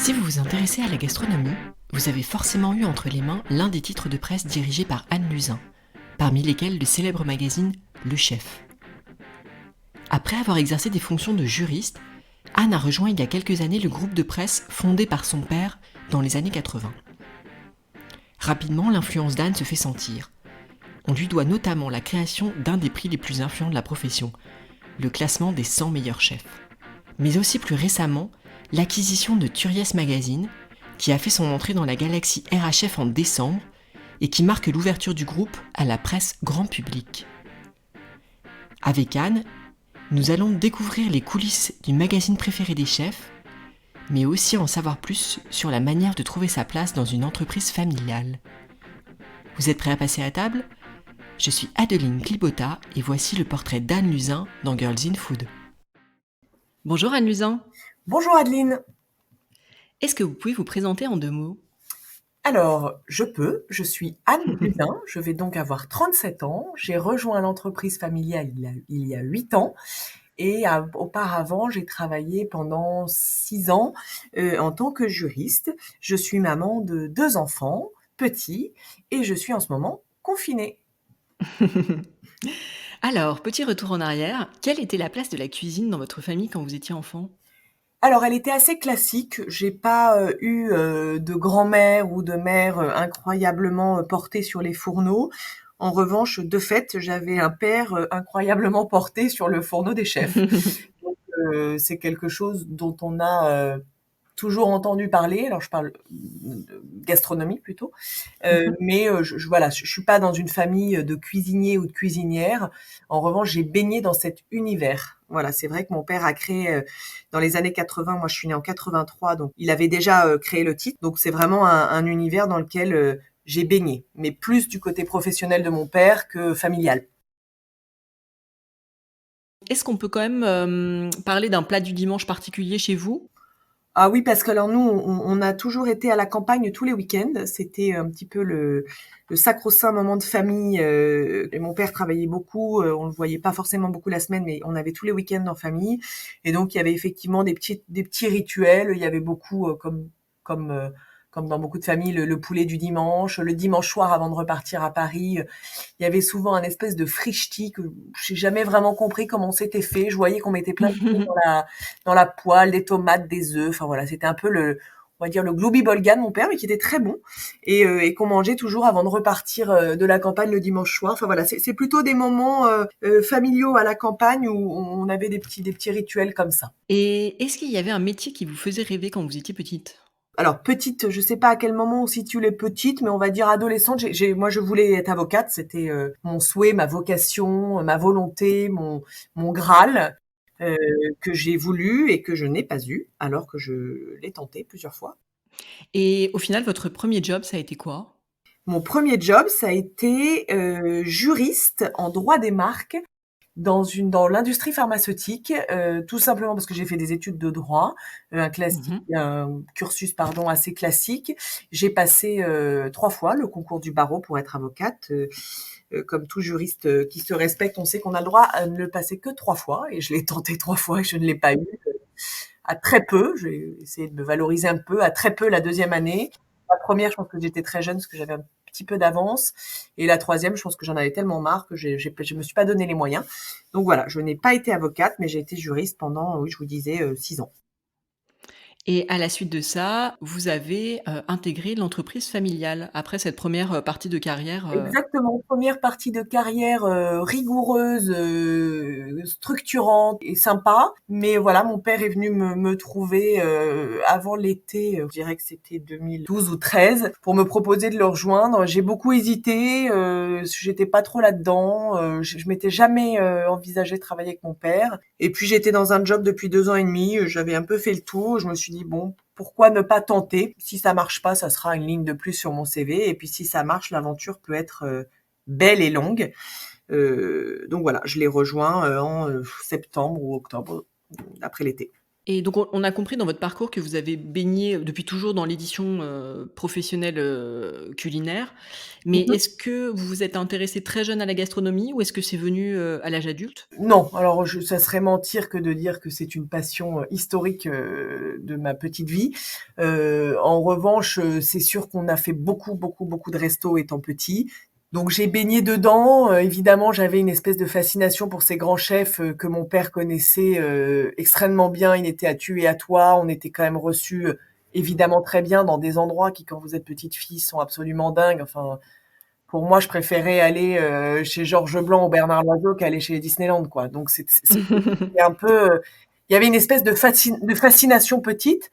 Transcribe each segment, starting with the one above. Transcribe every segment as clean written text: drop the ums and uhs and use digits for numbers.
Si vous vous intéressez à la gastronomie, vous avez forcément eu entre les mains l'un des titres de presse dirigés par Anne Luzin, parmi lesquels le célèbre magazine Le Chef. Après avoir exercé des fonctions de juriste, Anne a rejoint il y a quelques années le groupe de presse fondé par son père dans les années 80. Rapidement, l'influence d'Anne se fait sentir. On lui doit notamment la création d'un des prix les plus influents de la profession, le classement des 100 meilleurs chefs. Mais aussi plus récemment, l'acquisition de Turiès Magazine, qui a fait son entrée dans la galaxie RHF en décembre et qui marque l'ouverture du groupe à la presse grand public. Avec Anne, nous allons découvrir les coulisses du magazine préféré des chefs, mais aussi en savoir plus sur la manière de trouver sa place dans une entreprise familiale. Vous êtes prêts à passer à table ? Je suis Adeline Clibota et voici le portrait d'Anne Luzin dans Girls in Food. Bonjour Anne Luzin. Bonjour Adeline. Est-ce que vous pouvez vous présenter en 2 mots ? Alors, je suis Anne Luzin, je vais donc avoir 37 ans. J'ai rejoint l'entreprise familiale il y a 8 ans et auparavant, j'ai travaillé pendant 6 ans en tant que juriste. Je suis maman de 2 enfants petits et je suis en ce moment confinée. Alors, petit retour en arrière, quelle était la place de la cuisine dans votre famille quand vous étiez enfant ? Alors, elle était assez classique. J'ai pas eu de grand-mère ou de mère incroyablement portée sur les fourneaux. En revanche, de fait, j'avais un père incroyablement porté sur le fourneau des chefs. Donc, c'est quelque chose dont on a toujours entendu parler. Alors, je parle de gastronomie plutôt. Mais voilà, je suis pas dans une famille de cuisiniers ou de cuisinières. En revanche, j'ai baigné dans cet univers. Voilà, c'est vrai que mon père a créé dans les années 80. Moi, je suis née en 83, donc il avait déjà créé le titre. Donc, c'est vraiment un univers dans lequel j'ai baigné, mais plus du côté professionnel de mon père que familial. Est-ce qu'on peut quand même parler d'un plat du dimanche particulier chez vous ? Ah oui, parce que alors nous, on a toujours été à la campagne tous les week-ends. C'était un petit peu le sacro-saint moment de famille. Et mon père travaillait beaucoup, on le voyait pas forcément beaucoup la semaine, mais on avait tous les week-ends en famille. Et donc il y avait effectivement des petits rituels. Il y avait beaucoup comme euh, comme dans beaucoup de familles, le poulet du dimanche, le dimanche soir avant de repartir à Paris. Il y avait souvent un espèce de frichti que j'ai jamais vraiment compris comment c'était fait. Je voyais qu'on mettait plein de choses dans la poêle, des tomates, des œufs. Enfin voilà, c'était un peu on va dire le gloubi-bolga de mon père, mais qui était très bon et qu'on mangeait toujours avant de repartir de la campagne le dimanche soir. Enfin voilà, c'est plutôt des moments familiaux à la campagne où on avait des petits rituels comme ça. Et est-ce qu'il y avait un métier qui vous faisait rêver quand vous étiez petite ? Alors petite, je sais pas à quel moment on situe les petites, mais on va dire adolescente. Moi, je voulais être avocate. C'était mon souhait, ma vocation, ma volonté, mon Graal euh, que j'ai voulu et que je n'ai pas eu, alors que je l'ai tenté plusieurs fois. Et au final, votre premier job, ça a été quoi ? Mon premier job, ça a été juriste en droit des marques dans l'industrie pharmaceutique, tout simplement parce que j'ai fait des études de droit, Mhm. un cursus pardon assez classique. J'ai passé 3 fois le concours du barreau pour être avocate. Comme tout juriste qui se respecte, on sait qu'on a le droit à ne le passer que 3 fois et je l'ai tenté 3 fois et je ne l'ai pas eu. À très peu, j'ai essayé de me valoriser un peu, à très peu la deuxième année. La première, je pense que j'étais très jeune parce que j'avais un petit peu d'avance. Et la troisième, je pense que j'en avais tellement marre que je me suis pas donné les moyens. Donc voilà, je n'ai pas été avocate, mais j'ai été juriste pendant, oui, je vous disais, 6 ans. Et à la suite de ça, vous avez intégré l'entreprise familiale après cette première partie de carrière. Exactement, première partie de carrière rigoureuse, structurante et sympa. Mais voilà, mon père est venu me trouver avant l'été, je dirais que c'était 2012 ou 13, pour me proposer de le rejoindre. J'ai beaucoup hésité, j'étais pas trop là-dedans, je m'étais jamais envisagé de travailler avec mon père. Et puis j'étais dans un job depuis 2 ans et demi, j'avais un peu fait le tour, je me suis dit bon, pourquoi ne pas tenter? Si ça marche pas, ça sera une ligne de plus sur mon CV. Et puis si ça marche, l'aventure peut être belle et longue. Donc voilà, je l'ai rejoint en septembre ou octobre, après l'été. Et donc on a compris dans votre parcours que vous avez baigné depuis toujours dans l'édition, professionnelle, culinaire. Mais Mmh. est-ce que vous vous êtes intéressé très jeune à la gastronomie ou est-ce que c'est venu, à l'âge adulte? Non, alors ça serait mentir que de dire que c'est une passion, historique, de ma petite vie. En revanche, c'est sûr qu'on a fait beaucoup, beaucoup, beaucoup de restos étant petit. Donc j'ai baigné dedans, évidemment, j'avais une espèce de fascination pour ces grands chefs, que mon père connaissait, extrêmement bien. Il était à tu et à toi. On était quand même reçus, évidemment très bien dans des endroits qui, quand vous êtes petite fille, sont absolument dingues. Enfin, pour moi, je préférais aller, chez Georges Blanc ou Bernard Loiseau qu'aller chez Disneyland, quoi. Donc c'était un peu, il y avait une espèce de fascination petite.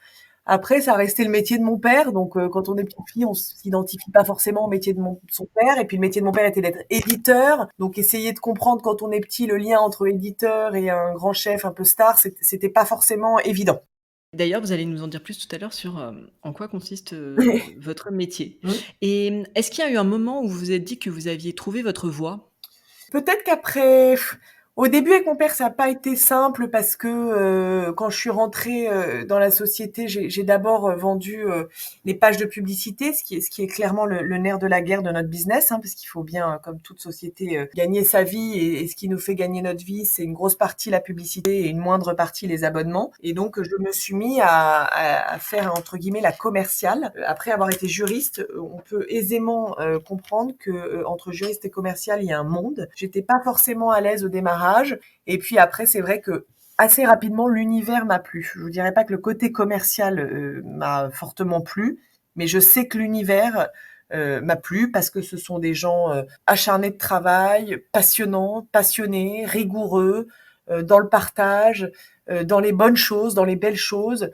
Après, ça restait le métier de mon père, donc quand on est petite fille, on s'identifie pas forcément au métier de son père. Et puis le métier de mon père était d'être éditeur, donc essayer de comprendre quand on est petit le lien entre éditeur et un grand chef un peu star, c'était pas forcément évident. D'ailleurs, vous allez nous en dire plus tout à l'heure sur, en quoi consiste, votre métier. Et est-ce qu'il y a eu un moment où vous vous êtes dit que vous aviez trouvé votre voie? Peut-être qu'après, au début avec mon père, ça n'a pas été simple parce que quand je suis rentrée dans la société, j'ai d'abord vendu les pages de publicité, ce qui est clairement le nerf de la guerre de notre business, hein, parce qu'il faut bien, comme toute société, gagner sa vie et ce qui nous fait gagner notre vie, c'est une grosse partie la publicité et une moindre partie les abonnements. Et donc je me suis mis à faire entre guillemets la commerciale. Après avoir été juriste, on peut aisément comprendre que entre juriste et commercial, il y a un monde. J'étais pas forcément à l'aise au démarrage, et puis après, c'est vrai que assez rapidement, l'univers m'a plu. Je vous dirais pas que le côté commercial m'a fortement plu, mais je sais que l'univers m'a plu parce que ce sont des gens acharnés de travail, passionnants, passionnés, rigoureux, dans le partage, dans les bonnes choses, dans les belles choses.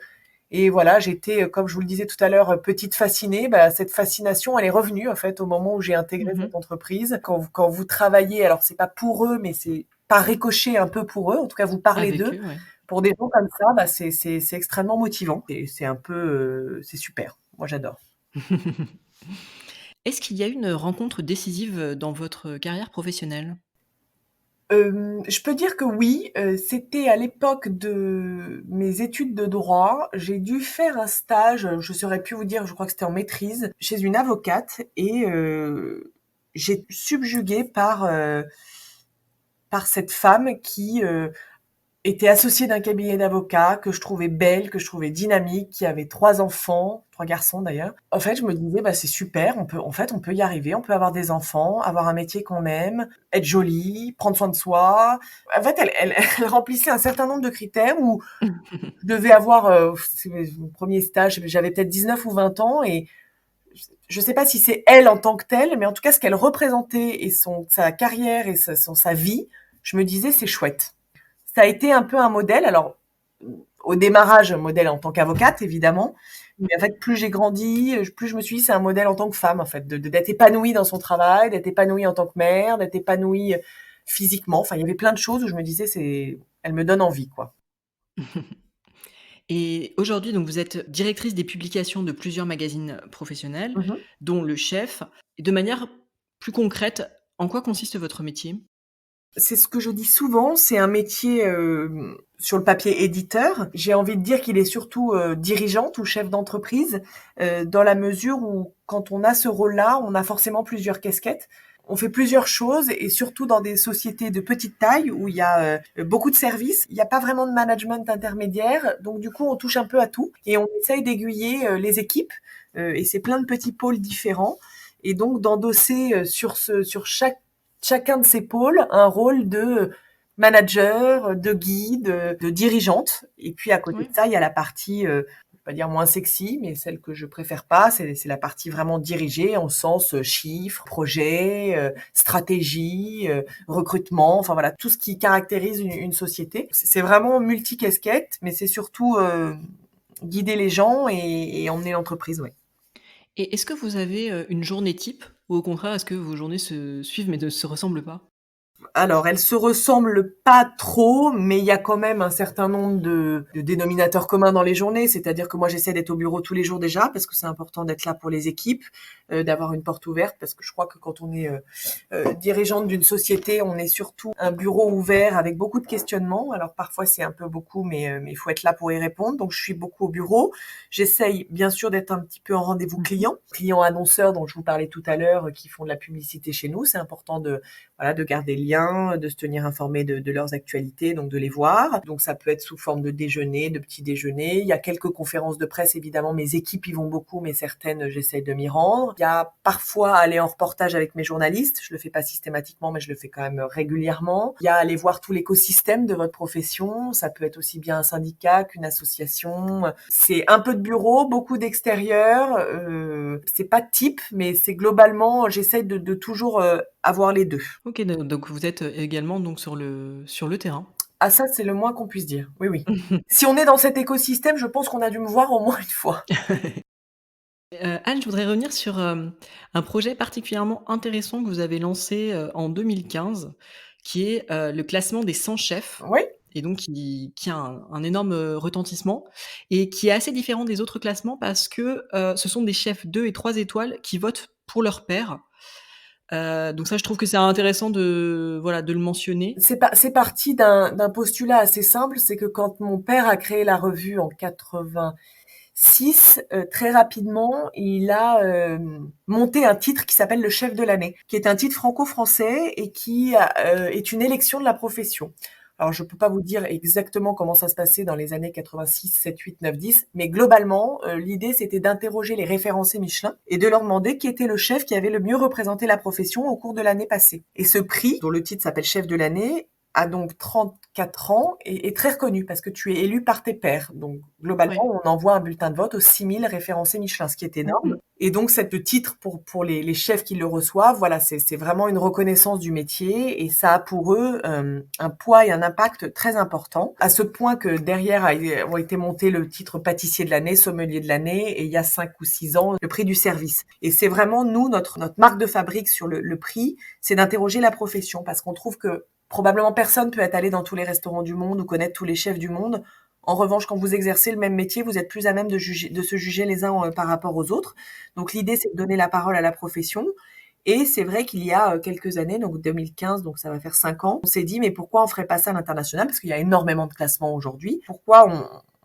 Et voilà, j'étais, comme je vous le disais tout à l'heure, petite fascinée. Bah, cette fascination, elle est revenue en fait au moment où j'ai intégré Mmh. cette entreprise. Quand vous travaillez, alors c'est pas pour eux, mais c'est par ricochet un peu pour eux. En tout cas, vous parlez Avec d'eux. eux, ouais. Pour des gens comme ça, bah, c'est extrêmement motivant. Et c'est un peu, c'est super. Moi, j'adore. Est-ce qu'il y a eu une rencontre décisive, dans votre carrière professionnelle? Je peux dire que oui, c'était à l'époque de mes études de droit. J'ai dû faire un stage, je saurais plus vous dire, je crois que c'était en maîtrise, chez une avocate et j'ai subjuguée par cette femme qui, était associée d'un cabinet d'avocats, que je trouvais belle, que je trouvais dynamique, qui avait 3 enfants, 3 garçons d'ailleurs. En fait, je me disais: «Bah, c'est super, on peut y arriver, on peut avoir des enfants, avoir un métier qu'on aime, être jolie, prendre soin de soi». En fait, elle remplissait un certain nombre de critères où je devais avoir, c'est mon 1er stage, j'avais peut-être 19 ou 20 ans, et je sais pas si c'est elle en tant que telle, mais en tout cas ce qu'elle représentait et sa carrière et sa vie, je me disais: «C'est chouette». Ça a été un peu un modèle. Alors, au démarrage, un modèle en tant qu'avocate, évidemment. Mais en fait, plus j'ai grandi, plus je me suis dit, c'est un modèle en tant que femme, en fait, d'être épanouie dans son travail, d'être épanouie en tant que mère, d'être épanouie physiquement. Enfin, il y avait plein de choses où je me disais, elle me donne envie, quoi. Et aujourd'hui, donc vous êtes directrice des publications de plusieurs magazines professionnels, Mhm. dont Le Chef. Et de manière plus concrète, en quoi consiste votre métier? C'est ce que je dis souvent, c'est un métier sur le papier éditeur. J'ai envie de dire qu'il est surtout dirigeante ou chef d'entreprise, dans la mesure où quand on a ce rôle-là, on a forcément plusieurs casquettes. On fait plusieurs choses, et surtout dans des sociétés de petite taille où il y a beaucoup de services, il n'y a pas vraiment de management intermédiaire, donc du coup on touche un peu à tout et on essaye d'aiguiller les équipes, et c'est plein de petits pôles différents, et donc d'endosser sur chacun de ces pôles un rôle de manager, de guide, de dirigeante. Et puis à côté de Oui. ça, il y a la partie, je vais pas dire moins sexy, mais celle que je préfère pas, c'est la partie vraiment dirigée en sens chiffres, projet, stratégie, recrutement, enfin voilà, tout ce qui caractérise une société. C'est vraiment multi-casquette, mais c'est surtout guider les gens et emmener l'entreprise, ouais. Et est-ce que vous avez, une journée type ou au contraire, est-ce que vos journées se suivent mais ne se ressemblent pas? Alors, elles se ressemblent pas trop, mais il y a quand même un certain nombre de dénominateurs communs dans les journées. C'est-à-dire que moi, j'essaie d'être au bureau tous les jours déjà, parce que c'est important d'être là pour les équipes, d'avoir une porte ouverte, parce que je crois que quand on est dirigeante d'une société, on est surtout un bureau ouvert avec beaucoup de questionnements. Alors parfois, c'est un peu beaucoup, mais il faut être là pour y répondre. Donc, je suis beaucoup au bureau. J'essaye, bien sûr, d'être un petit peu en rendez-vous clients annonceurs dont je vous parlais tout à l'heure, qui font de la publicité chez nous. C'est important de garder le lien, de se tenir informé de leurs actualités, donc de les voir. Donc ça peut être sous forme de déjeuner, de petit déjeuner. Il y a quelques conférences de presse, évidemment. Mes équipes y vont beaucoup, mais certaines, j'essaye de m'y rendre. Il y a parfois aller en reportage avec mes journalistes. Je le fais pas systématiquement, mais je le fais quand même régulièrement. Il y a aller voir tout l'écosystème de votre profession. Ça peut être aussi bien un syndicat qu'une association. C'est un peu de bureau, beaucoup d'extérieur. C'est pas type, mais c'est globalement, j'essaye de toujours avoir les deux. Ok, donc vous êtes également donc sur le terrain. Ah ça, c'est le moins qu'on puisse dire. Oui, oui. Si on est dans cet écosystème, je pense qu'on a dû me voir au moins une fois. Anne, je voudrais revenir sur, un projet particulièrement intéressant que vous avez lancé, en 2015, qui est, le classement des 100 chefs Oui. et donc qui a un énorme, retentissement et qui est assez différent des autres classements parce que, ce sont des chefs 2 et 3 étoiles qui votent pour leur pairs. Donc ça, je trouve que c'est intéressant de le mentionner. C'est parti d'un postulat assez simple, c'est que quand mon père a créé la revue en 86, très rapidement, il a monté un titre qui s'appelle le chef de l'année, qui est un titre franco-français et qui est une élection de la profession. Alors, je peux pas vous dire exactement comment ça se passait dans les années 86, 7, 8, 9, 10, mais globalement, l'idée, c'était d'interroger les référencés Michelin et de leur demander qui était le chef qui avait le mieux représenté la profession au cours de l'année passée. Et ce prix, dont le titre s'appelle chef de l'année, a donc 34 ans et est très reconnu parce que tu es élu par tes pairs. Donc, globalement, Ouais. on envoie un bulletin de vote aux 6000 référencés Michelin, ce qui est énorme. Mmh. Et donc, cette titre pour les chefs qui le reçoivent, voilà, c'est vraiment une reconnaissance du métier et ça a pour eux un poids et un impact très important, à ce point que derrière ont été montés le titre pâtissier de l'année, sommelier de l'année et il y a 5 ou 6 ans, le prix du service. Et c'est vraiment, nous, notre marque de fabrique sur le prix, c'est d'interroger la profession parce qu'on trouve que probablement personne peut être allé dans tous les restaurants du monde ou connaître tous les chefs du monde. En revanche, quand vous exercez le même métier, vous êtes plus à même de se juger les uns par rapport aux autres. Donc l'idée, c'est de donner la parole à la profession. Et c'est vrai qu'il y a quelques années, donc 2015, donc ça va faire 5 ans, on s'est dit, mais pourquoi on ferait pas ça à l'international? Parce qu'il y a énormément de classements aujourd'hui. Pourquoi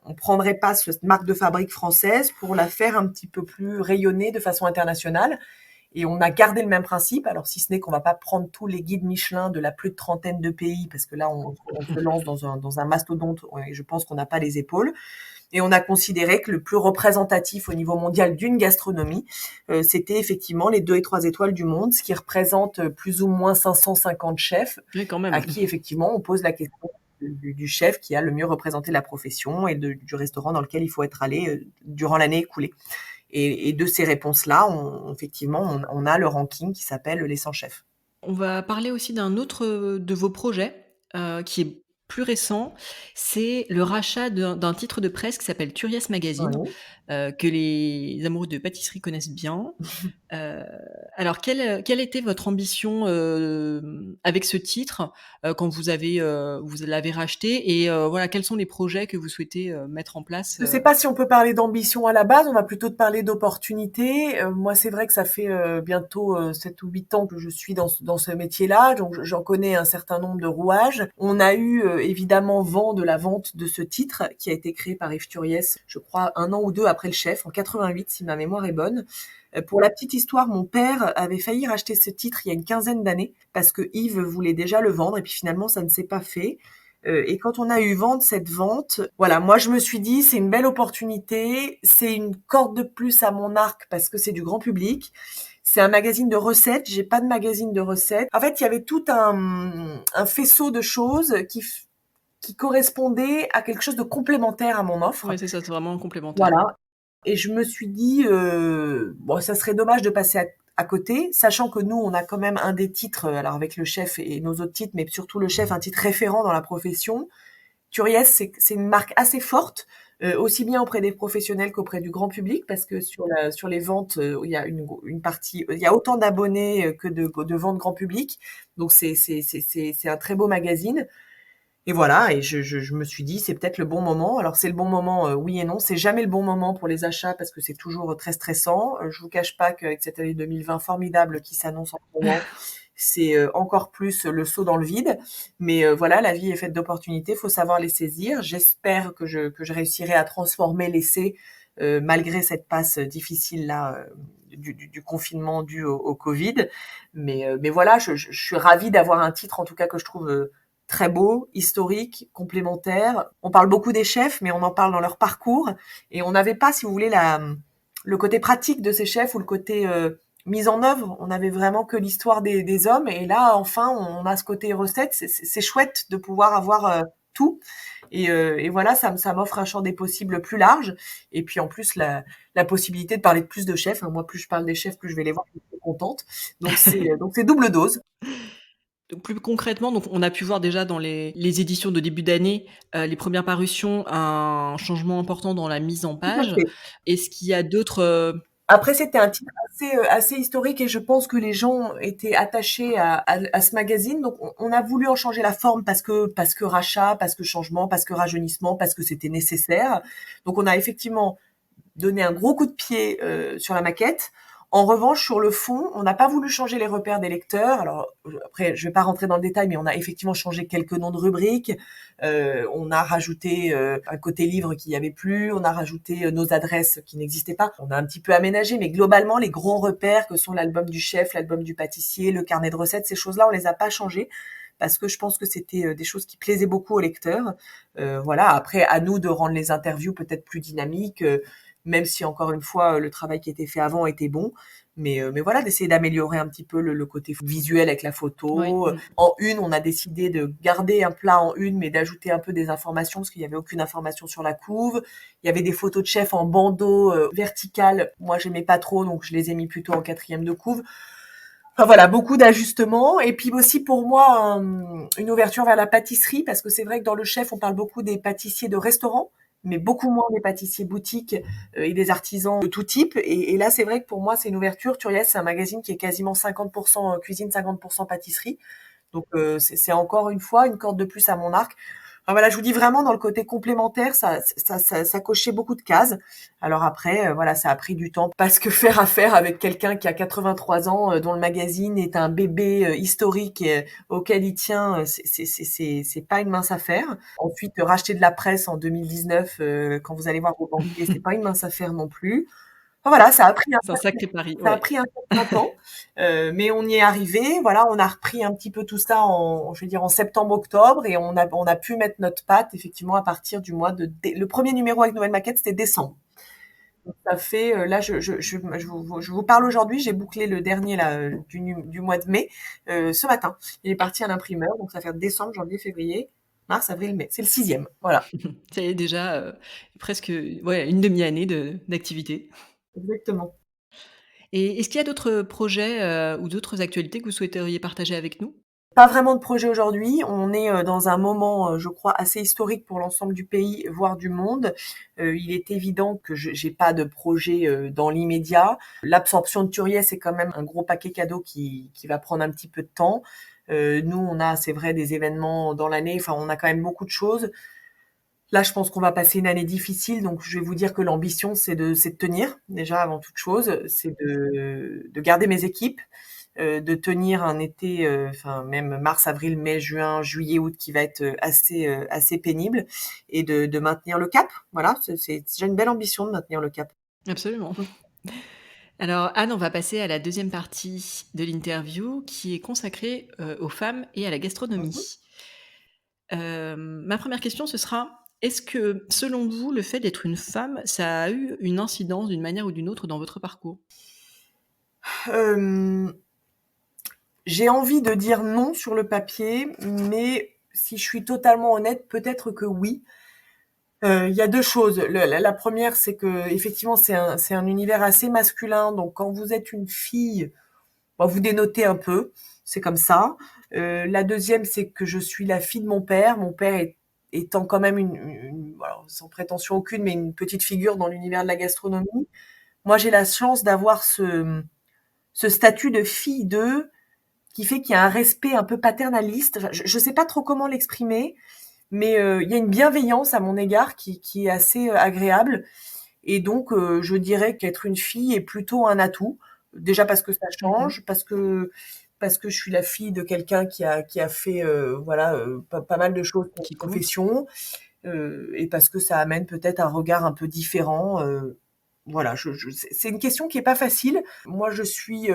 on prendrait pas cette marque de fabrique française pour la faire un petit peu plus rayonner de façon internationale? Et on a gardé le même principe, alors si ce n'est qu'on va pas prendre tous les guides Michelin de la plus de trentaine de pays, parce que là, on se lance dans un mastodonte, et je pense qu'on n'a pas les épaules. Et on a considéré que le plus représentatif au niveau mondial d'une gastronomie, c'était effectivement les 2 et 3 étoiles du monde, ce qui représente plus ou moins 550 chefs, Oui, quand même. à qui effectivement on pose la question du chef qui a le mieux représenté la profession et du restaurant dans lequel il faut être allé durant l'année écoulée. Et de ces réponses-là, on a le ranking qui s'appelle les 100 chefs. On va parler aussi d'un autre, de vos projets, qui est plus récent. C'est le rachat d'un titre de presse qui s'appelle Turias Magazine, Oui. que les amoureux de pâtisserie connaissent bien. Heu, alors quelle était votre ambition, avec ce titre, quand vous l'avez racheté et voilà, quels sont les projets que vous souhaitez, mettre en place, Je sais pas si on peut parler d'ambition à la base, on va plutôt te parler d'opportunité. Moi, c'est vrai que ça fait bientôt 7 ou 8 ans que je suis dans ce métier-là, donc j'en connais un certain nombre de rouages. On a eu évidemment vent de la vente de ce titre qui a été créé par Yves Turiès, je crois 1 an ou 2 après le chef, en 88 si ma mémoire est bonne. Pour la petite histoire, mon père avait failli racheter ce titre il y a une quinzaine d'années parce que Yves voulait déjà le vendre et puis finalement ça ne s'est pas fait. Et quand on a eu vent de cette vente, voilà, moi je me suis dit c'est une belle opportunité, c'est une corde de plus à mon arc parce que c'est du grand public. C'est un magazine de recettes, j'ai pas de magazine de recettes. En fait, il y avait tout un faisceau de choses qui correspondait à quelque chose de complémentaire à mon offre. ouais, c'est ça, c'est vraiment complémentaire. Voilà. Et je me suis dit, bon, ça serait dommage de passer à côté, sachant que nous, on a quand même un des titres, alors avec le chef et nos autres titres, mais surtout le chef, un titre référent dans la profession. Turiès, c'est une marque assez forte aussi bien auprès des professionnels qu'auprès du grand public, parce que sur les ventes, il y a une partie, il y a autant d'abonnés que de ventes grand public. Donc c'est un très beau magazine. Et voilà, et je me suis dit, c'est peut-être le bon moment. Alors c'est le bon moment, oui et non. C'est jamais le bon moment pour les achats parce que c'est toujours très stressant. Je vous cache pas qu'avec cette année 2020 formidable qui s'annonce en ce moment, c'est encore plus le saut dans le vide. Mais voilà, la vie est faite d'opportunités, faut savoir les saisir. J'espère que je réussirai à transformer l'essai malgré cette passe difficile là du confinement dû au Covid. Mais voilà, je suis ravie d'avoir un titre en tout cas que je trouve très beau, historique, complémentaire. On parle beaucoup des chefs, mais on en parle dans leur parcours. Et on n'avait pas, si vous voulez, le côté pratique de ces chefs ou le côté mise en œuvre. On avait vraiment que l'histoire des hommes. Et là, enfin, on a ce côté recette. C'est chouette de pouvoir avoir tout. Et voilà, ça m'offre un champ des possibles plus large. Et puis en plus, la possibilité de parler de plus de chefs. Hein, moi, plus je parle des chefs, plus je vais les voir, plus je suis contente. Donc c'est double dose. Donc plus concrètement, donc on a pu voir déjà dans les éditions de début d'année, les premières parutions, un changement important dans la mise en Tout à page. fait. Est-ce qu'il y a d'autres, Après, c'était un titre assez historique et je pense que les gens étaient attachés à ce magazine. Donc, on a voulu en changer la forme parce que rachat, parce que changement, parce que rajeunissement, parce que c'était nécessaire. Donc, on a effectivement donné un gros coup de pied sur la maquette. En revanche, sur le fond, on n'a pas voulu changer les repères des lecteurs. Alors après, je vais pas rentrer dans le détail, mais on a effectivement changé quelques noms de rubriques. On a rajouté un côté livre qu'il n'y avait plus. On a rajouté nos adresses qui n'existaient pas. On a un petit peu aménagé, mais globalement, les gros repères que sont l'album du chef, l'album du pâtissier, le carnet de recettes, ces choses-là, on les a pas changées parce que je pense que c'était des choses qui plaisaient beaucoup aux lecteurs. Voilà. Après, à nous de rendre les interviews peut-être plus dynamiques. Même si encore une fois le travail qui était fait avant était bon, mais voilà, d'essayer d'améliorer un petit peu le côté visuel avec la oui, photo. En une, on a décidé de garder un plat en une, mais d'ajouter un peu des informations parce qu'il y avait aucune information sur la couve. Il y avait des photos de chef en bandeau vertical. Moi, j'aimais pas trop, donc je les ai mis plutôt en quatrième de couve. Enfin voilà, beaucoup d'ajustements. Et puis aussi pour moi, une ouverture vers la pâtisserie, parce que c'est vrai que dans le chef, on parle beaucoup des pâtissiers de restaurants, mais beaucoup moins des pâtissiers boutiques et des artisans de tout type. Et là, c'est vrai que pour moi, c'est une ouverture. Turiès, c'est un magazine qui est quasiment 50% cuisine, 50% pâtisserie. Donc c'est encore une fois une corde de plus à mon arc. Enfin, voilà, je vous dis vraiment dans le côté complémentaire, ça cochait beaucoup de cases. Alors après, voilà, ça a pris du temps parce que faire affaire avec quelqu'un qui a 83 ans, dont le magazine est un bébé historique auquel il tient, c'est pas une mince affaire. Ensuite, racheter de la presse en 2019, quand vous allez voir vos banquiers, c'est pas une mince affaire non plus. Enfin, voilà, c'est un sacré pari, ça a ouais. pris un certain temps, mais on y est arrivé. Voilà, on a repris un petit peu tout ça je vais dire en septembre-octobre, et on a pu mettre notre patte effectivement à partir du mois le premier numéro avec nouvelle maquette, c'était décembre. Donc ça fait là, je vous parle aujourd'hui, j'ai bouclé le dernier là du mois de mai ce matin. Il est parti à l'imprimeur, donc ça fait décembre, janvier, février, mars, avril, mai. C'est le sixième, voilà, Ça y est déjà, presque, ouais, une demi-année d'activité. exactement. Et est-ce qu'il y a d'autres projets, ou d'autres actualités que vous souhaiteriez partager avec nous? Pas vraiment de projet aujourd'hui. On est dans un moment, je crois, assez historique pour l'ensemble du pays, voire du monde. Il est évident que j'ai pas de projet dans l'immédiat. L'absorption de Turiès, c'est quand même un gros paquet cadeau qui va prendre un petit peu de temps. Nous, on a, c'est vrai, des événements dans l'année. Enfin, on a quand même beaucoup de choses. Là, je pense qu'on va passer une année difficile, donc je vais vous dire que l'ambition, c'est de tenir, déjà avant toute chose, c'est de garder mes équipes, de tenir un été, enfin même mars, avril, mai, juin, juillet, août, qui va être assez pénible, et de maintenir le cap. Voilà, c'est déjà une belle ambition de maintenir le cap. Absolument. Mmh. Alors Anne, on va passer à la deuxième partie de l'interview qui est consacrée, aux femmes et à la Mmh. gastronomie. Ma première question, ce sera: est-ce que, selon vous, le fait d'être une femme, ça a eu une incidence d'une manière ou d'une autre dans votre parcours? Hem, j'ai envie de dire non sur le papier, mais si je suis totalement honnête, peut-être que oui. Il y a 2 choses. La 1re, c'est qu'effectivement, c'est un univers assez masculin, donc quand vous êtes une fille, bah, vous dénotez un peu, c'est comme ça. La 2e, c'est que je suis la fille de mon père. Mon père étant quand même alors, sans prétention aucune, mais une petite figure dans l'univers de la gastronomie, moi j'ai la chance d'avoir ce statut de fille d'eux qui fait qu'il y a un respect un peu paternaliste. Enfin, je sais pas trop comment l'exprimer, mais il y a une bienveillance à mon égard qui est assez agréable. Et donc, je dirais qu'être une fille est plutôt un atout. Déjà parce que ça Mhm. change, parce que je suis la fille de quelqu'un qui a fait voilà pas mal de choses pour Qui la compte. profession, et parce que ça amène peut-être un regard un peu différent. Voilà, c'est une question qui est pas facile. Moi, je suis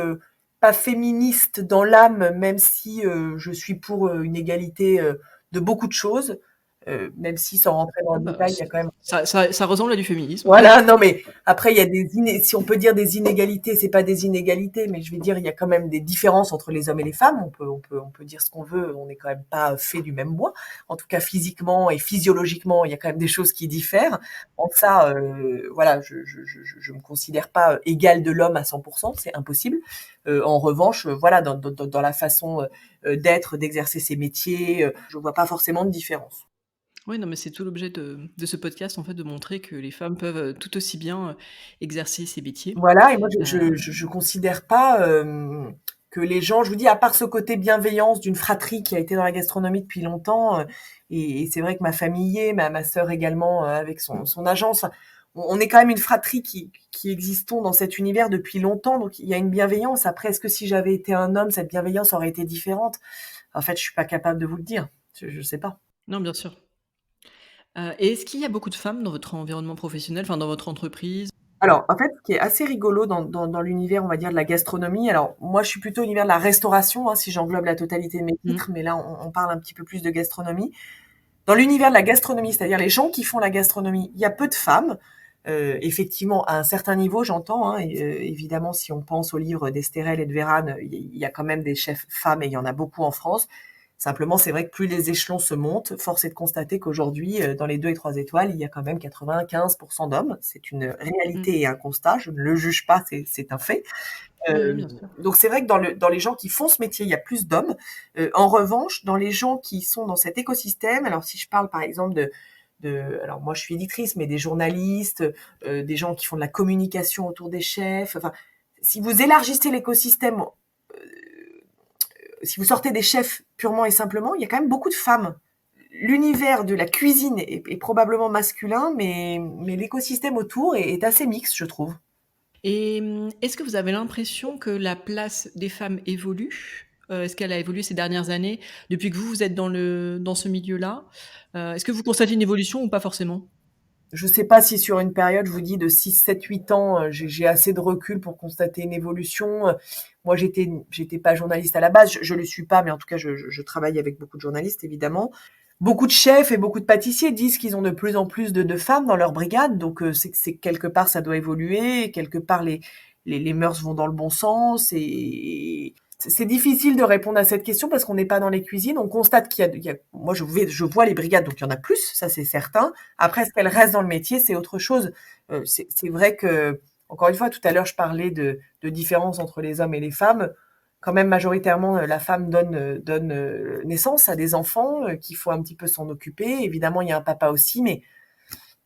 pas féministe dans l'âme, même si je suis pour une égalité de beaucoup de choses, même si sans rentrer dans Ah le bah, détail, il y a quand même ça ressemble à du féminisme. voilà, non mais après il y a si on peut dire des inégalités, c'est pas des inégalités, mais je vais dire il y a quand même des différences entre les hommes et les femmes. On peut dire ce qu'on veut, on n'est quand même pas fait du même bois. En tout cas physiquement et physiologiquement, il y a quand même des choses qui diffèrent. En ça, voilà, je me considère pas égale de l'homme à 100%, c'est impossible. En revanche, voilà, dans la façon d'être, d'exercer ses métiers, je vois pas forcément de différence. Oui, non, mais c'est tout l'objet de ce podcast, en fait, de montrer que les femmes peuvent, tout aussi bien, exercer ces métiers. Voilà, et moi Heu, je considère pas que les gens, je vous dis, à part ce côté bienveillance d'une fratrie qui a été dans la gastronomie depuis longtemps, et c'est vrai que ma famille y est, ma sœur également avec son agence. Enfin, on est quand même une fratrie qui existons dans cet univers depuis longtemps, donc il y a une bienveillance. Après, est-ce que si j'avais été un homme, cette bienveillance aurait été différente? En fait, je suis pas capable de vous le dire. Je sais pas. non, bien sûr. Et est-ce qu'il y a beaucoup de femmes dans votre environnement professionnel, enfin, dans votre entreprise? Alors, en fait, ce qui est assez rigolo dans l'univers, on va dire, de la gastronomie, alors moi, je suis plutôt univers de la restauration, hein, si j'englobe la totalité de mes Mmh. titres, mais là, on parle un petit peu plus de gastronomie. Dans l'univers de la gastronomie, c'est-à-dire les gens qui font la gastronomie, il y a peu de femmes. Effectivement, à un certain niveau, j'entends, hein, et, évidemment, si on pense aux livres d'Estérel et de Vérane, il y a quand même des chefs femmes et il y en a beaucoup en France. Simplement, c'est vrai que plus les échelons se montent, force est de constater qu'aujourd'hui, dans les 2 et 3 étoiles, il y a quand même 95% d'hommes. C'est une Mmh. réalité et un constat. Je ne le juge pas, c'est un fait. Oui, oui, Euh, bien sûr. donc c'est vrai que dans les gens qui font ce métier, il y a plus d'hommes. En revanche, dans les gens qui sont dans cet écosystème, alors si je parle par exemple alors moi je suis éditrice, mais des journalistes, des gens qui font de la communication autour des chefs, enfin, si vous élargissez l'écosystème, si vous sortez des chefs purement et simplement, il y a quand même beaucoup de femmes. L'univers de la cuisine est probablement masculin, mais l'écosystème autour est assez mixte, je trouve. Et est-ce que vous avez l'impression que la place des femmes évolue? Est-ce qu'elle a évolué ces dernières années, depuis que vous êtes dans ce milieu-là? Est-ce que vous constatez une évolution ou pas forcément? Je sais pas si sur une période, je vous dis, de 6, 7, 8 ans, j'ai assez de recul pour constater une évolution. Moi, j'étais pas journaliste à la base, je le suis pas, mais en tout cas, je travaille avec beaucoup de journalistes, évidemment. Beaucoup de chefs et beaucoup de pâtissiers disent qu'ils ont de plus en plus de femmes dans leur brigade, donc c'est quelque part ça doit évoluer, et quelque part les mœurs vont dans le bon sens, et c'est difficile de répondre à cette question parce qu'on n'est pas dans les cuisines. On constate moi je vois les brigades, donc il y en a plus, ça c'est certain. Après, est-ce qu'elles restent dans le métier, c'est autre chose. C'est vrai que, encore une fois, tout à l'heure je parlais de différence entre les hommes et les femmes. Quand même majoritairement, la femme donne naissance à des enfants, qu'il faut un petit peu s'en occuper. Évidemment, il y a un papa aussi, mais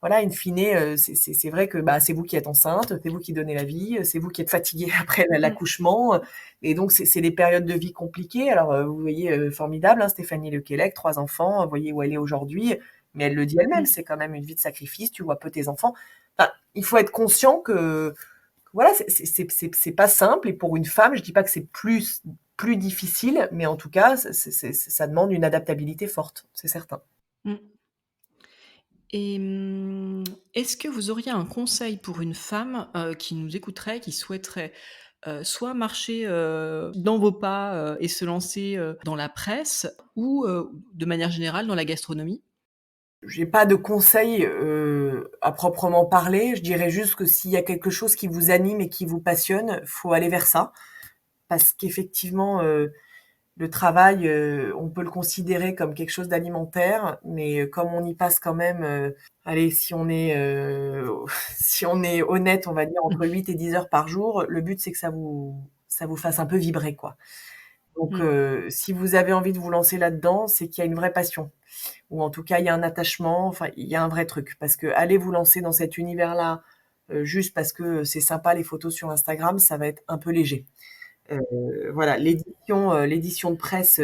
voilà, in fine, c'est vrai que bah, c'est vous qui êtes enceinte, c'est vous qui donnez la vie, c'est vous qui êtes fatigué après Mmh. l'accouchement, et donc c'est des périodes de vie compliquées. Alors vous voyez, formidable, hein, Stéphanie Lequelec, 3 enfants, vous voyez où elle est aujourd'hui, mais elle le dit elle-même, Mmh. c'est quand même une vie de sacrifice, tu vois peu tes enfants. Enfin, il faut être conscient que voilà, c'est pas simple, et pour une femme, je dis pas que c'est plus difficile, mais en tout cas, ça demande une adaptabilité forte, c'est certain. Mmh. Et est-ce que vous auriez un conseil pour une femme, qui nous écouterait, qui souhaiterait, soit marcher, dans vos pas, et se lancer, dans la presse ou, de manière générale dans la gastronomie? J'ai pas de conseils, à proprement parler. Je dirais juste que s'il y a quelque chose qui vous anime et qui vous passionne, faut aller vers ça. Parce qu'effectivement, le travail, on peut le considérer comme quelque chose d'alimentaire, mais comme on y passe quand même, allez, si on est, si on est honnête, on va dire entre 8 et 10 heures par jour, le but c'est que ça vous fasse un peu vibrer, quoi. Donc, Mmh. si vous avez envie de vous lancer là-dedans, c'est qu'il y a une vraie passion ou en tout cas, il y a un attachement, enfin, il y a un vrai truc. Parce que aller vous lancer dans cet univers-là, juste parce que c'est sympa les photos sur Instagram, ça va être un peu léger. Voilà, l'édition de presse,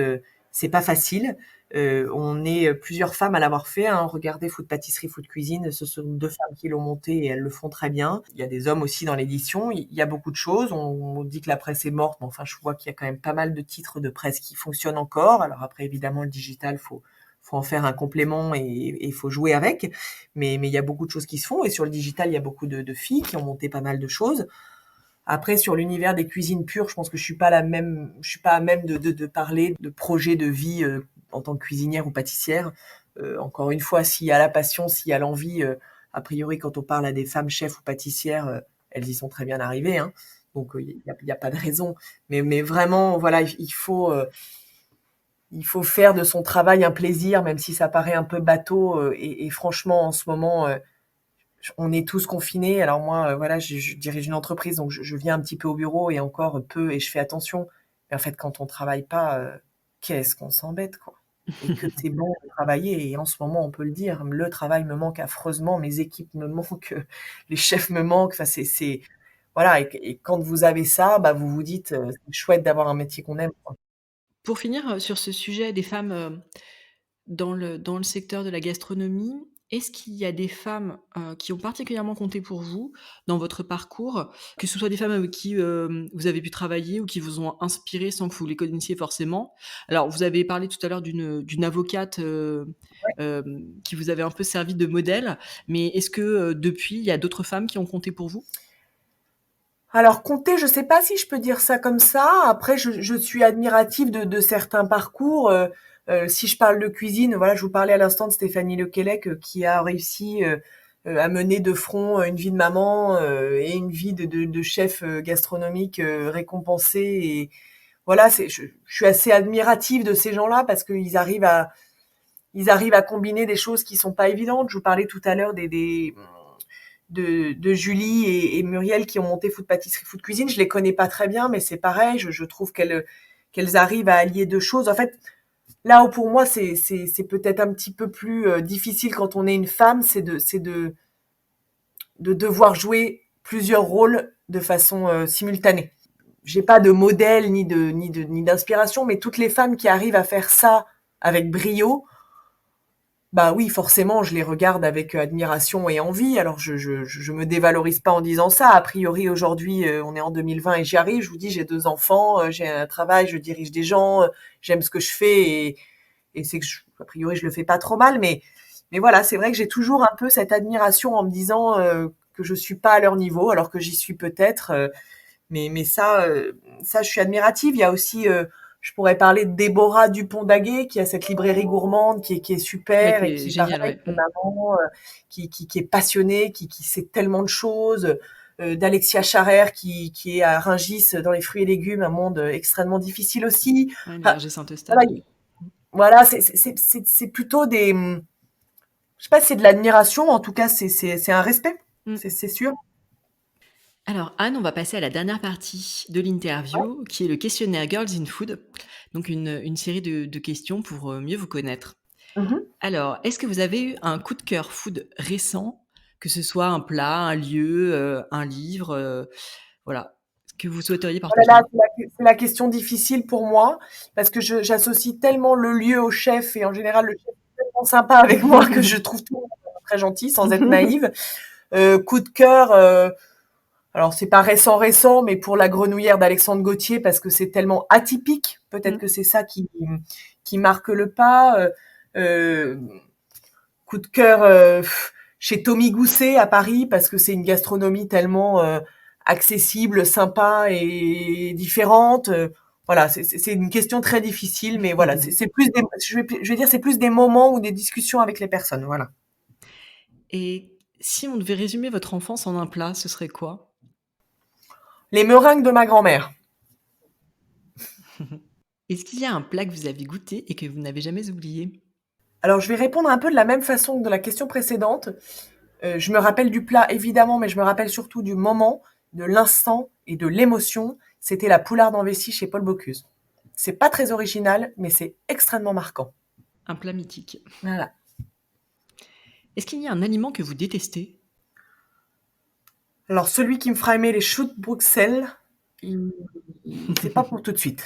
c'est pas facile. On est plusieurs femmes à l'avoir fait, hein. Regardez Food Pâtisserie, Food Cuisine, ce sont 2 femmes qui l'ont monté et elles le font très bien. Il y a des hommes aussi dans l'édition. Il y a beaucoup de choses. On dit que la presse est morte, mais enfin, je vois qu'il y a quand même pas mal de titres de presse qui fonctionnent encore. Alors après, évidemment, le digital, faut en faire un complément et faut jouer avec. Mais il y a beaucoup de choses qui se font. Et sur le digital, il y a beaucoup de filles qui ont monté pas mal de choses. Après, sur l'univers des cuisines pures, je pense que je suis pas à même de parler de projets de vie en tant que cuisinière ou pâtissière. Encore une fois, s'il y a la passion, s'il y a l'envie, a priori, quand on parle à des femmes chefs ou pâtissières, elles y sont très bien arrivées, hein. Donc, y a pas de raison. Mais vraiment, voilà, il faut faire de son travail un plaisir, même si ça paraît un peu bateau. Et franchement, en ce moment, on est tous confinés. Alors moi, voilà, je dirige une entreprise, donc je viens un petit peu au bureau et encore peu, et je fais attention. Mais en fait, quand on travaille pas, qu'est-ce qu'on s'embête, quoi. Et que c'est bon de travailler. Et en ce moment, on peut le dire, le travail me manque affreusement, mes équipes me manquent, les chefs me manquent. Enfin, voilà. Et quand vous avez ça, bah, vous vous dites, c'est chouette d'avoir un métier qu'on aime, quoi. Pour finir, sur ce sujet des femmes, dans le secteur de la gastronomie, est-ce qu'il y a des femmes, qui ont particulièrement compté pour vous dans votre parcours? Que ce soit des femmes avec qui, vous avez pu travailler ou qui vous ont inspiré sans que vous les connaissiez forcément? Alors vous avez parlé tout à l'heure d'une avocate, qui vous avait un peu servi de modèle, mais est-ce que, depuis, il y a d'autres femmes qui ont compté pour vous? Alors compter, je sais pas si je peux dire ça comme ça. Après, je suis admirative de certains parcours. Si je parle de cuisine, voilà, je vous parlais à l'instant de Stéphanie Lequelec qui a réussi à mener de front une vie de maman et une vie de chef gastronomique récompensé. Et voilà, je suis assez admirative de ces gens-là parce ils arrivent à combiner des choses qui sont pas évidentes. Je vous parlais tout à l'heure de Julie et Muriel qui ont monté Food Pâtisserie, Food Cuisine. Je les connais pas très bien, mais c'est pareil. Je trouve qu'elles arrivent à allier deux choses. En fait, là où pour moi c'est peut-être un petit peu plus difficile quand on est une femme, c'est de devoir jouer plusieurs rôles de façon simultanée. J'ai pas de modèle ni d'inspiration, mais toutes les femmes qui arrivent à faire ça avec brio, bah oui, forcément, je les regarde avec admiration et envie. Alors, je me dévalorise pas en disant ça. A priori, aujourd'hui, on est en 2020 et j'y arrive. Je vous dis, j'ai 2 enfants, j'ai un travail, je dirige des gens, j'aime ce que je fais et c'est que, a priori, je le fais pas trop mal. Mais voilà, c'est vrai que j'ai toujours un peu cette admiration en me disant que je suis pas à leur niveau, alors que j'y suis peut-être. Mais ça, je suis admirative. Il y a aussi, je pourrais parler de Déborah Dupont-Daguet, qui a cette librairie gourmande, qui est Ouais, super qui et est qui, génial, pareil, ouais. est Mmh. maman, qui est passionnée, qui sait tellement de choses. D'Alexia Charrère, qui est à Rungis dans les fruits et légumes, un monde extrêmement difficile aussi. Ouais, le Enfin, verger Saint-Eustache. voilà, voilà, c'est plutôt je sais pas, si c'est de l'admiration, en tout cas, c'est un respect, Mmh. c'est sûr. Alors Anne, on va passer à la dernière partie de l'interview, qui est le questionnaire Girls in Food, donc une série de questions pour, mieux vous connaître. Mhm. Alors, est-ce que vous avez eu un coup de cœur food récent, que ce soit un plat, un lieu, un livre, voilà, que vous souhaiteriez Oh là là, partager? c'est la question difficile pour moi parce que j'associe tellement le lieu au chef et en général le chef est tellement sympa avec moi que je trouve tout le monde très gentil sans être naïve. Coup de cœur, alors c'est pas récent, mais pour la grenouillère d'Alexandre Gauthier parce que c'est tellement atypique. Peut-être Mmh. que c'est ça qui marque le pas. Euh, Coup de cœur chez Tommy Gousset à Paris parce que c'est une gastronomie tellement accessible, sympa et différente. Voilà, c'est une question très difficile, mais voilà, c'est plus je vais dire c'est plus des moments ou des discussions avec les personnes, voilà. Et si on devait résumer votre enfance en un plat, ce serait quoi? Les meringues de ma grand-mère. Est-ce qu'il y a un plat que vous avez goûté et que vous n'avez jamais oublié? Alors je vais répondre un peu de la même façon que de la question précédente. Je me rappelle du plat évidemment, mais je me rappelle surtout du moment, de l'instant et de l'émotion. C'était la poularde en vessie chez Paul Bocuse. C'est pas très original, mais c'est extrêmement marquant. Un plat mythique. Voilà. Est-ce qu'il y a un aliment que vous détestez ? Alors, celui qui me fera aimer les choux de Bruxelles, c'est pas pour tout de suite.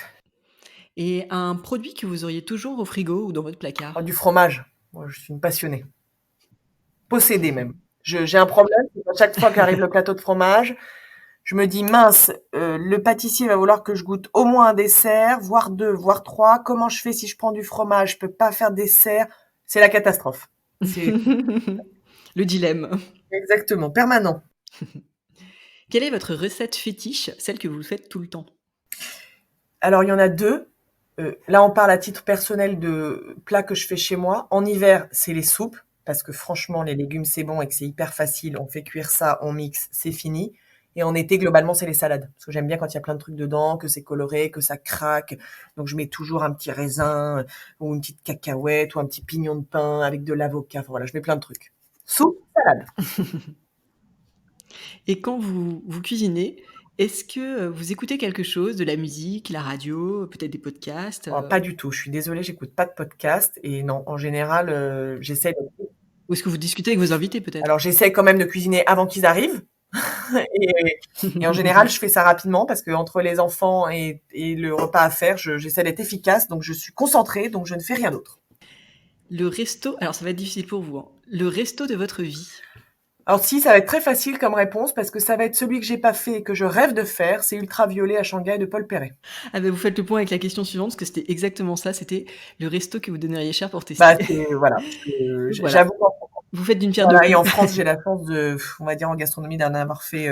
Et un produit que vous auriez toujours au frigo ou dans votre placard ? Du fromage. Moi, je suis une passionnée. Possédée même. J'ai un problème, c'est qu'à chaque fois qu'arrive le plateau de fromage, je me dis mince, le pâtissier va vouloir que je goûte au moins un dessert, voire 2, voire 3. Comment je fais si je prends du fromage ? Je peux pas faire dessert. C'est la catastrophe. C'est Le dilemme. exactement, permanent. Quelle est votre recette fétiche, celle que vous faites tout le temps ? Alors, il y en a 2. Là, on parle à titre personnel de plats que je fais chez moi. En hiver, c'est les soupes, parce que franchement, les légumes, c'est bon et que c'est hyper facile. On fait cuire ça, on mixe, c'est fini. Et en été, globalement, c'est les salades. Parce que j'aime bien quand il y a plein de trucs dedans, que c'est coloré, que ça craque. Donc, je mets toujours un petit raisin, ou une petite cacahuète, ou un petit pignon de pain avec de l'avocat. Enfin, voilà, je mets plein de trucs. Soupe, salade. Et quand vous cuisinez, est-ce que vous écoutez quelque chose, de la musique, la radio, peut-être des podcasts ? Pas du tout. Je suis désolée, j'écoute pas de podcast. Et non, en général, j'essaie de... Ou est-ce que vous discutez avec vos invités peut-être ? Alors, j'essaie quand même de cuisiner avant qu'ils arrivent. Et en général, je fais ça rapidement parce que entre les enfants et le repas à faire, j'essaie d'être efficace. Donc, je suis concentrée, donc je ne fais rien d'autre. Le resto, alors ça va être difficile pour vous, hein. Le resto de votre vie. Alors si, ça va être très facile comme réponse parce que ça va être celui que j'ai pas fait et que je rêve de faire, c'est Ultraviolet à Shanghai de Paul Perret. Ah ben vous faites le point avec la question suivante, parce que c'était exactement ça, c'était le resto que vous donneriez cher pour tester. Voilà. Voilà. J'avoue. Vous faites d'une pierre deux Voilà, coups. et en France, j'ai la chance de, on va dire en gastronomie, d'en avoir fait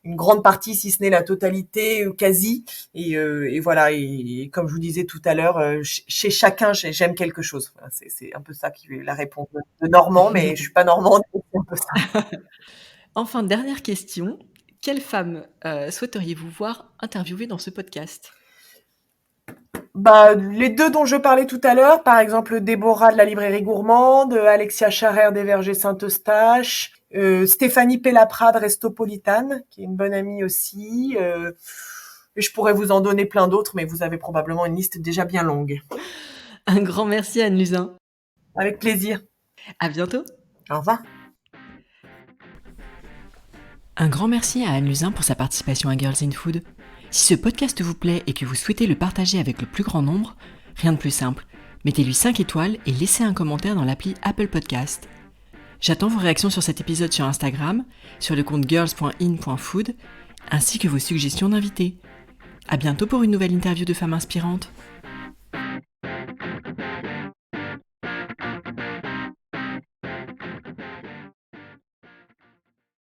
une grande partie, si ce n'est la totalité, quasi. Et voilà. Et comme je vous disais tout à l'heure, chez chacun, j'aime quelque chose. Voilà, c'est un peu ça qui est la réponse de Normand, mais je suis pas normande, c'est un peu ça. Enfin, dernière question. Quelle femme souhaiteriez-vous voir interviewer dans ce podcast ? Les 2 dont je parlais tout à l'heure, par exemple Déborah de la librairie gourmande, Alexia Charrer des Vergers Saint-Eustache, Stéphanie Pellaprade Restopolitane, qui est une bonne amie aussi. Et je pourrais vous en donner plein d'autres, mais vous avez probablement une liste déjà bien longue. Un grand merci Anne Luzin. Avec plaisir. À bientôt. Au revoir. Un grand merci à Anne Luzin pour sa participation à Girls in Food. Si ce podcast vous plaît et que vous souhaitez le partager avec le plus grand nombre, rien de plus simple, mettez-lui 5 étoiles et laissez un commentaire dans l'appli Apple Podcast. J'attends vos réactions sur cet épisode sur Instagram, sur le compte girls.in.food, ainsi que vos suggestions d'invités. À bientôt pour une nouvelle interview de femmes inspirantes.